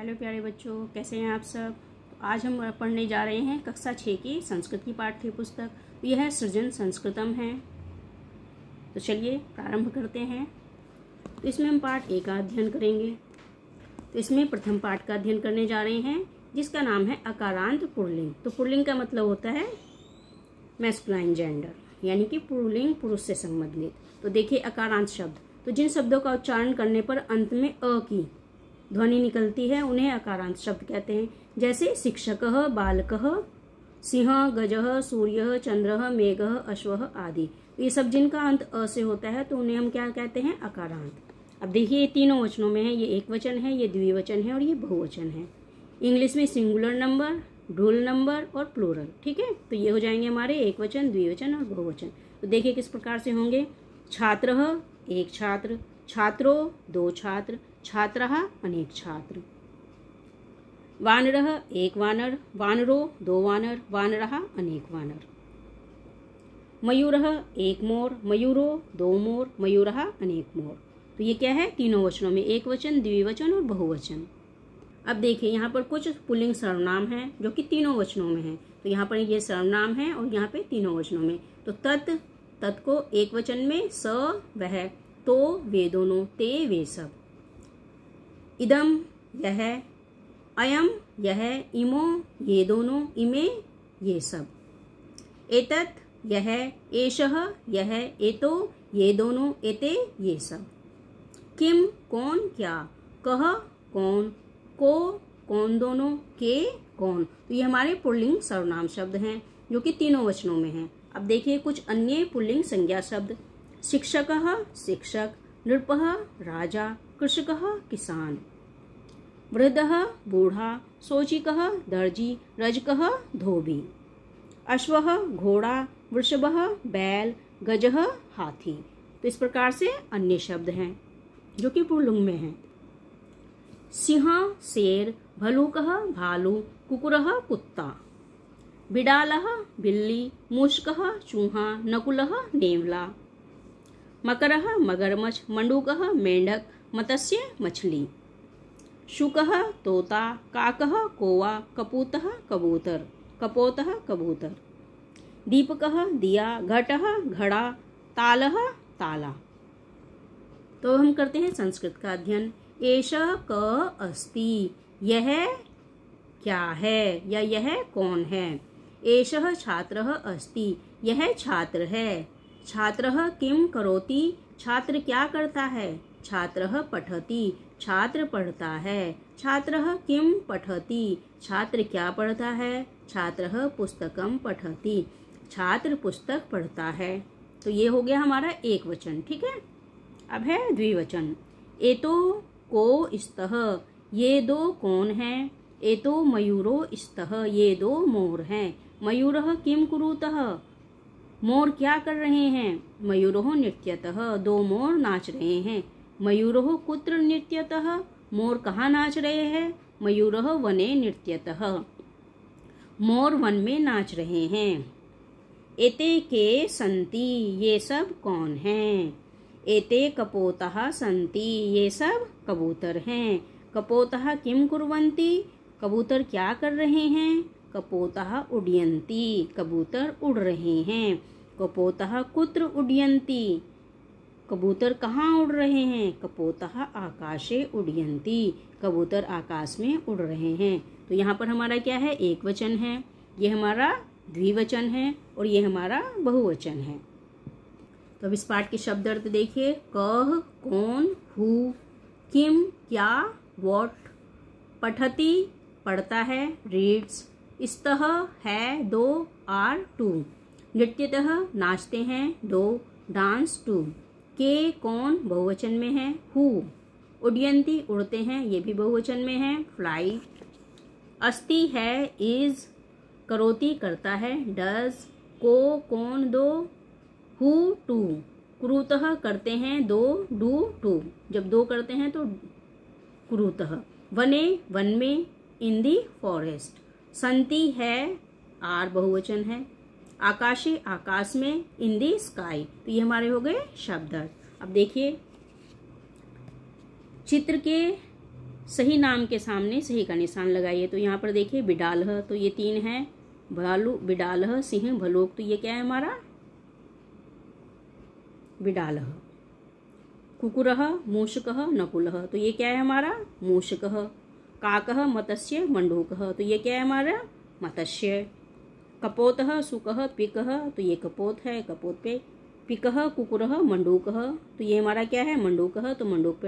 Hello प्यारे बच्चों, कैसे हैं आप सब। आज हम पढ़ने जा रहे हैं कक्षा 6 की संस्कृत की पाठ्य पुस्तक। यह है सृजन संस्कृतम है। तो चलिए प्रारंभ करते हैं। तो इसमें हम पाठ 1 का अध्ययन करेंगे। तो इसमें प्रथम पाठ का अध्ययन करने जा रहे हैं जिसका नाम है अकारांत पुल्लिंग। तो पुल्लिंग का मतलब होता है मैस्कुलाइन जेंडर, यानी कि पुल्लिंग पुरुष से संबंधित। तो देखिए अकारांत शब्द, तो जिन शब्दों का उच्चारण करने पर अंत में अ की ध्वनि निकलती है उन्हें अकारांत शब्द कहते हैं। जैसे शिक्षकः, बालकः, सिंह, गजः, सूर्यः, चंद्रः, मेघः, अश्वः आदि। तो ये सब जिनका अंत अ से होता है तो उन्हें हम क्या कहते हैं, अकारांत। अब देखिए ये तीनों वचनों में है, ये एक वचन है, ये द्विवचन है और ये बहुवचन है। इंग्लिश में सिंगुलर नंबर, ड्यूल नंबर और प्लूरल। ठीक है, तो ये हो जाएंगे हमारे एक वचन, द्विवचन और बहुवचन। तो देखिए किस प्रकार से होंगे। छात्रः एक छात्र, छात्रो दो छात्र, छात्रः अनेक छात्र। वानरः एक वानर, वानरो दो वानर, वानरः अनेक वानर। मयूरः एक मोर, मयूरो दो मोर, मयूरः अनेक मोर। तो ये क्या है, तीनों वचनों में एक वचन, द्विवचन और बहुवचन। अब देखिए यहाँ पर कुछ पुल्लिंग सर्वनाम हैं जो कि तीनों वचनों में हैं। तो यहाँ पर ये सर्वनाम है और यहाँ पे तीनों वचनों में। तो तत् को एक वचन में, स वह, तो वे दोनों, ते वे सब। इदम यह, अयम यह, इमो ये दोनों, इमे ये सब। एतत् यह, एषः यह, एतो ये दोनों, एते ये सब। किम कौन क्या, कह कौन, को कौन दोनों, के कौन। तो ये हमारे पुल्लिंग सर्वनाम शब्द हैं जो कि तीनों वचनों में हैं। अब देखिए कुछ अन्य पुल्लिंग संज्ञा शब्द। शिक्षकः शिक्षक, नृपः राजा, कृषकः किसान। वृद्धः बूढ़ा, शोचिकः दर्जी, रजकः धोबी। अश्वः घोड़ा, वृषभः बैल, गजः हाथी। तो इस प्रकार से अन्य शब्द हैं जो कि पुल्लिंग में हैं। सिंह शेर, भलुकः भालू, कुकुरः कुत्ता। बिडालः बिल्ली, मूषकः चूहा, नकुलः नेवला। मकरः मगरमच्छ, मंडूकः मेंढक, मत्स्य मछली। शुकः तोता, काकः कौवा, कपूतः कबूतर, कपोतः कबूतर। दीपकः दिया, घटः घड़ा, तालः ताला। तो हम करते हैं संस्कृत का अध्ययन। एषः क अस्ति, यह क्या है या यह कौन है। एषः छात्रः अस्ति, यह छात्र है। छात्रः किम करोति, छात्र क्या करता है। छात्रः पठति, छात्र पढ़ता है। छात्रः किम पठति, छात्र क्या पढ़ता है। छात्रः पुस्तकम पठति, छात्र पुस्तक पढ़ता है। तो ये हो गया हमारा एक वचन। ठीक है, अब है द्विवचन। एतो को स्तः, ये दो कौन हैं। एतो मयूरो स्तः, ये दो मोर हैं। मयूरः किम कुरुतः, मोर क्या कर रहे हैं। मयूरोः नृत्यतः, दो मोर नाच रहे हैं। मयूरोः कुत्र नृत्यतः, मोर कहाँ नाच रहे हैं। मयूरोः वने नृत्यतः, मोर वन में नाच रहे हैं। एते के सन्ति, ये सब कौन हैं। एते कपोतः सन्ति, ये सब कबूतर हैं। कपोतः किम कुर्वन्ति, कबूतर क्या कर रहे हैं। कपोतः उड्यन्ति, कबूतर उड़ रहे हैं। कपोतः कुत्र उड्यन्ति, कबूतर कहाँ उड़ रहे हैं। कपोतः आकाशे उड्यन्ति, कबूतर आकाश में उड़ रहे हैं। तो यहाँ पर हमारा क्या है, एक वचन है, ये हमारा द्विवचन है और ये हमारा बहुवचन है। तो अब इस पाठ के शब्द अर्थ देखिए। कह कौन, हु, किम क्या, व्हाट। पठति पढ़ता है, रीड्स। स्तः है, दो, आर टू। नृत्यतः नाचते हैं, दो, डांस टू। के कौन बहुवचन में है, हु। उड्यन्ति उड़ते हैं, ये भी बहुवचन में है, फ्लाई। अस्ति है, इज। करोति करता है, डज। को कौन दो, हु टू। कुरुतः करते हैं, दो, डू टू। जब दो करते हैं तो कुरुतः। वने वन में, इन दी फॉरेस्ट। संति है, आर बहुवचन है। आकाशे आकाश में, इन दी स्काई। तो ये हमारे हो गए शब्द। अब देखिए चित्र के सही नाम के सामने सही का निशान लगाइए। तो यहाँ पर देखिए बिडालह, तो ये 3 है। भालू, बिडालह, सिंह, भलोक, तो ये क्या है हमारा बिडालह। कुकुरः, मूषकः, नकुलः, तो ये क्या है हमारा मूषकः। काकः, मत्स्य, मंडूकः, तो ये क्या है हमारा मत्स्य। कपोतः, शुकः, पिकः, तो ये कपोत है, कपोत पे। पिकः, कुकुरः, मंडूकः, तो ये हमारा क्या है मंडूकः, तो मंडूक पे